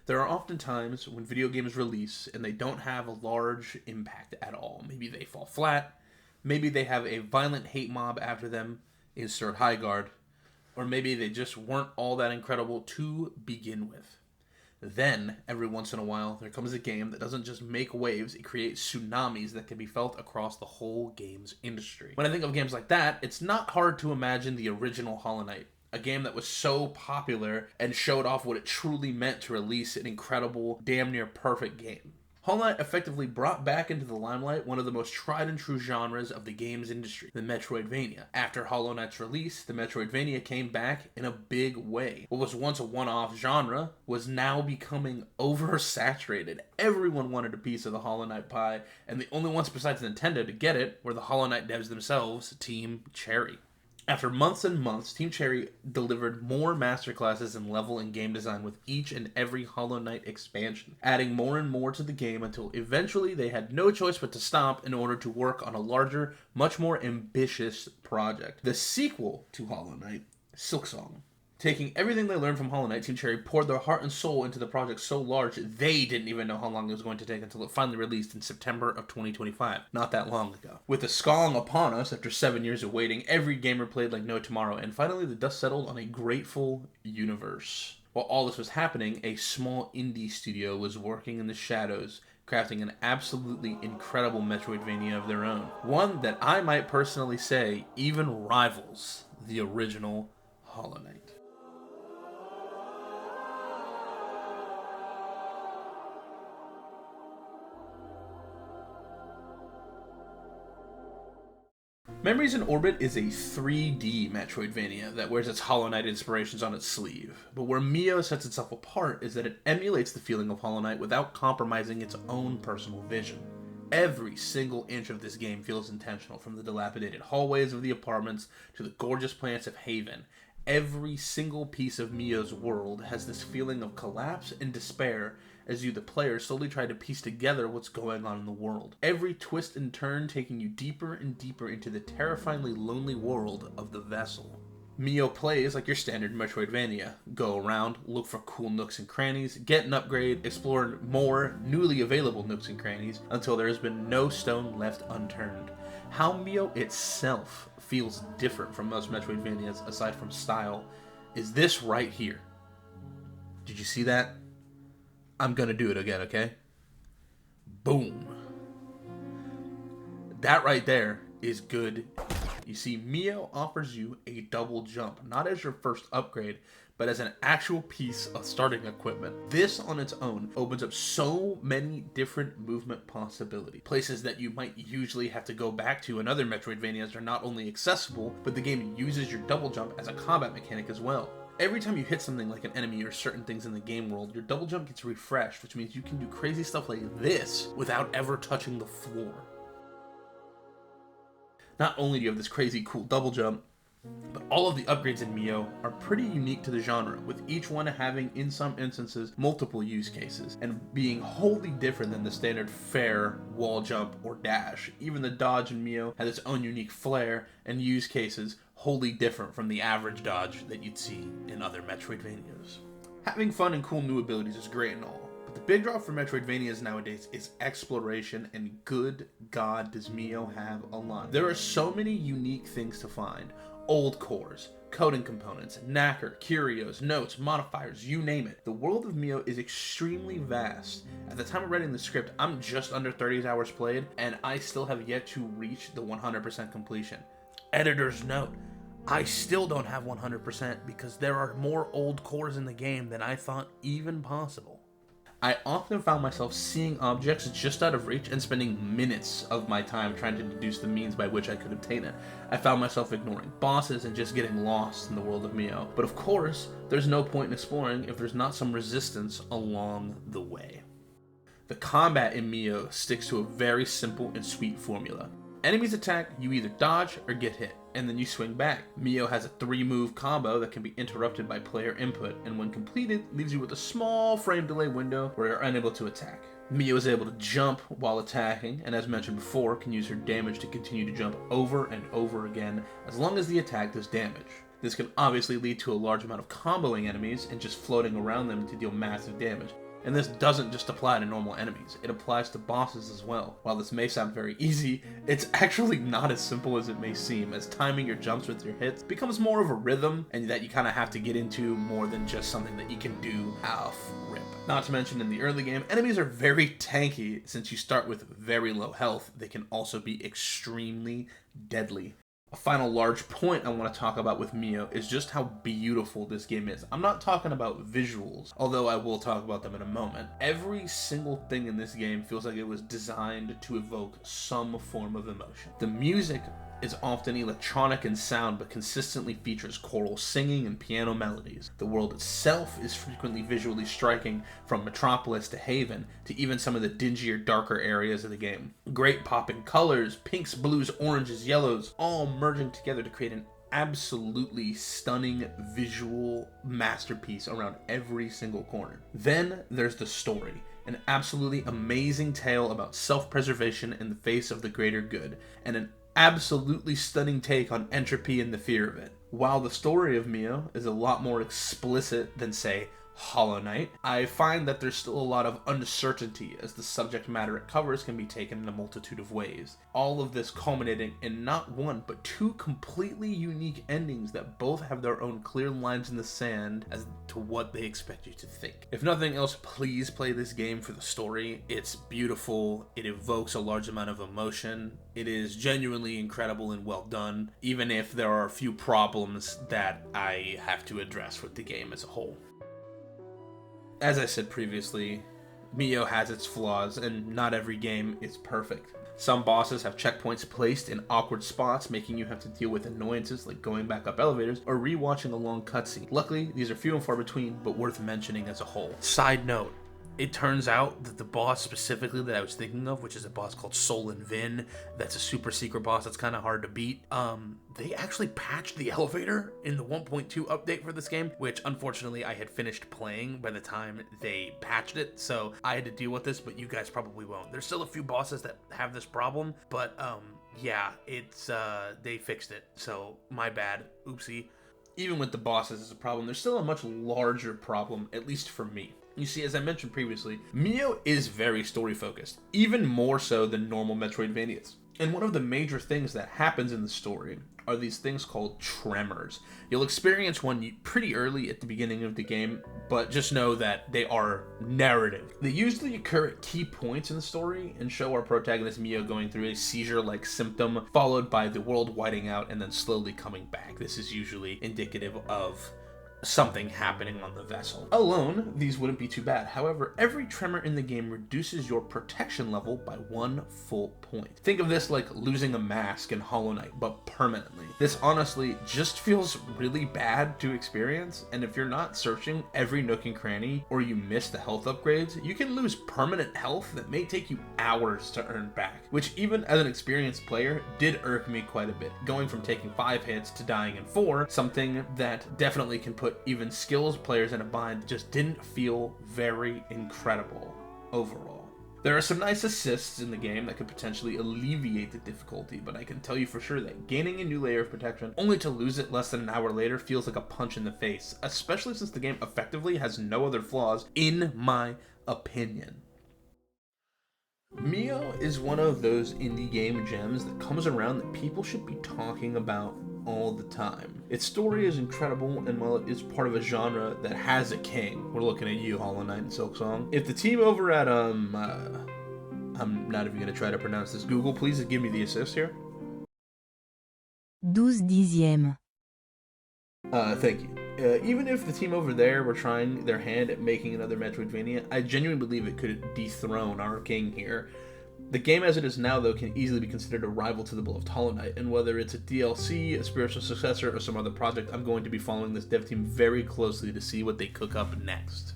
There are often times when video games release and they don't have a large impact at all. Maybe they fall flat, maybe they have a violent hate mob after them, insert high guard, or maybe they just weren't all that incredible to begin with. Then, every once in a while, there comes a game that doesn't just make waves, it creates tsunamis that can be felt across the whole games industry. When I think of games like that, it's not hard to imagine the original Hollow Knight, a game that was so popular and showed off what it truly meant to release an incredible, damn near perfect game. Hollow Knight effectively brought back into the limelight one of the most tried and true genres of the games industry, the Metroidvania. After Hollow Knight's release, the Metroidvania came back in a big way. What was once a one-off genre was now becoming oversaturated. Everyone wanted a piece of the Hollow Knight pie, and the only ones besides Nintendo to get it were the Hollow Knight devs themselves, Team Cherry. After months and months, Team Cherry delivered more masterclasses in level and game design with each and every Hollow Knight expansion, adding more and more to the game until eventually they had no choice but to stop in order to work on a larger, much more ambitious project. The sequel to Hollow Knight, Silksong. Taking everything they learned from Hollow Knight, Team Cherry poured their heart and soul into the project so large they didn't even know how long it was going to take until it finally released in September of 2025, not that long ago. With the Skong upon us after 7 years of waiting, every gamer played like no tomorrow, and finally the dust settled on a grateful universe. While all this was happening, a small indie studio was working in the shadows, crafting an absolutely incredible Metroidvania of their own. One that I might personally say even rivals the original Hollow Knight. Memories in Orbit is a 3D Metroidvania that wears its Hollow Knight inspirations on its sleeve, but where Mio sets itself apart is that it emulates the feeling of Hollow Knight without compromising its own personal vision. Every single inch of this game feels intentional, from the dilapidated hallways of the apartments to the gorgeous plants of Haven. Every single piece of Mio's world has this feeling of collapse and despair as you, the player, slowly try to piece together what's going on in the world. Every twist and turn taking you deeper and deeper into the terrifyingly lonely world of the vessel. Mio plays like your standard Metroidvania. Go around, look for cool nooks and crannies, get an upgrade, explore more newly available nooks and crannies until there has been no stone left unturned. How Mio itself feels different from most Metroidvanias aside from style is this right here. Did you see that? I'm gonna do it again, okay? Boom. That right there is good. You see, Mio offers you a double jump, not as your first upgrade, but as an actual piece of starting equipment. This on its own opens up so many different movement possibilities. Places that you might usually have to go back to in other Metroidvanias are not only accessible, but the game uses your double jump as a combat mechanic as well. Every time you hit something like an enemy or certain things in the game world, your double jump gets refreshed, which means you can do crazy stuff like this without ever touching the floor. Not only do you have this crazy cool double jump, but all of the upgrades in Mio are pretty unique to the genre, with each one having, in some instances, multiple use cases, and being wholly different than the standard fair wall jump or dash. Even the dodge in Mio has its own unique flair and use cases wholly different from the average dodge that you'd see in other Metroidvanias. Having fun and cool new abilities is great and all, but the big draw for Metroidvanias nowadays is exploration, and good God does Mio have a lot. There are so many unique things to find. Old cores, coding components, knacker, curios, notes, modifiers, you name it. The world of Mio is extremely vast. At the time of writing the script, I'm just under 30 hours played, and I still have yet to reach the 100% completion. Editor's note, I still don't have 100% because there are more old cores in the game than I thought even possible. I often found myself seeing objects just out of reach and spending minutes of my time trying to deduce the means by which I could obtain it. I found myself ignoring bosses and just getting lost in the world of Mio. But of course, there's no point in exploring if there's not some resistance along the way. The combat in Mio sticks to a very simple and sweet formula. Enemies attack, you either dodge or get hit, and then you swing back. Mio has a 3-move combo that can be interrupted by player input, and when completed, leaves you with a small frame delay window where you're unable to attack. Mio is able to jump while attacking, and as mentioned before, can use her damage to continue to jump over and over again, as long as the attack does damage. This can obviously lead to a large amount of comboing enemies and just floating around them to deal massive damage. And this doesn't just apply to normal enemies, it applies to bosses as well. While this may sound very easy, it's actually not as simple as it may seem, as timing your jumps with your hits becomes more of a rhythm, and that you kind of have to get into more than just something that you can do off rip. Not to mention, in the early game, enemies are very tanky. Since you start with very low health, they can also be extremely deadly. A final large point I want to talk about with Mio is just how beautiful this game is. I'm not talking about visuals, although I will talk about them in a moment. Every single thing in this game feels like it was designed to evoke some form of emotion. The music is often electronic in sound, but consistently features choral singing and piano melodies. The world itself is frequently visually striking, from Metropolis to Haven, to even some of the dingier, darker areas of the game. Great popping colors, pinks, blues, oranges, yellows, all merging together to create an absolutely stunning visual masterpiece around every single corner. Then there's the story. An absolutely amazing tale about self-preservation in the face of the greater good, and an absolutely stunning take on entropy and the fear of it. While the story of Mio is a lot more explicit than, say, Hollow Knight, I find that there's still a lot of uncertainty, as the subject matter it covers can be taken in a multitude of ways. All of this culminating in not one, but two completely unique endings that both have their own clear lines in the sand as to what they expect you to think. If nothing else, please play this game for the story. It's beautiful, it evokes a large amount of emotion, it is genuinely incredible and well done, even if there are a few problems that I have to address with the game as a whole. As I said previously, Mio has its flaws, and not every game is perfect. Some bosses have checkpoints placed in awkward spots, making you have to deal with annoyances like going back up elevators or rewatching a long cutscene. Luckily, these are few and far between, but worth mentioning as a whole. Side note, it turns out that the boss specifically that I was thinking of, which is a boss called Solon Vin, that's a super secret boss that's kind of hard to beat, they actually patched the elevator in the 1.2 update for this game, which unfortunately I had finished playing by the time they patched it, so I had to deal with this, but you guys probably won't. There's still a few bosses that have this problem, but yeah, it's they fixed it, so my bad, oopsie. Even with the bosses as a problem, there's still a much larger problem, at least for me. You see, as I mentioned previously, Mio is very story-focused, even more so than normal Metroidvanias. And one of the major things that happens in the story are these things called tremors. You'll experience one pretty early at the beginning of the game, but just know that they are narrative. They usually occur at key points in the story and show our protagonist Mio going through a seizure-like symptom, followed by the world whiting out and then slowly coming back. This is usually indicative of something happening on the vessel. Alone, these wouldn't be too bad. However, every tremor in the game reduces your protection level by 1 full point. Think of this like losing a mask in Hollow Knight, but permanently. This honestly just feels really bad to experience, and if you're not searching every nook and cranny, or you miss the health upgrades, you can lose permanent health that may take you hours to earn back, which even as an experienced player did irk me quite a bit, going from taking 5 hits to dying in 4, something that definitely can put even skills players in a bind. Just didn't feel very incredible overall. There are some nice assists in the game that could potentially alleviate the difficulty, but I can tell you for sure that gaining a new layer of protection only to lose it less than an hour later feels like a punch in the face, especially since the game effectively has no other flaws, in my opinion. Mio is one of those indie game gems that comes around that people should be talking about all the time. Its story is incredible, and while it is part of a genre that has a king, we're looking at you, Hollow Knight and Silksong. If the team over at I'm not even gonna try to pronounce this. Google, please give me the assist here. 12 dixièmes. Thank you. Even if the team over there were trying their hand at making another Metroidvania, I genuinely believe it could dethrone our king here. The game as it is now, though, can easily be considered a rival to the beloved Hollow Knight, and whether it's a DLC, a spiritual successor, or some other project, I'm going to be following this dev team very closely to see what they cook up next.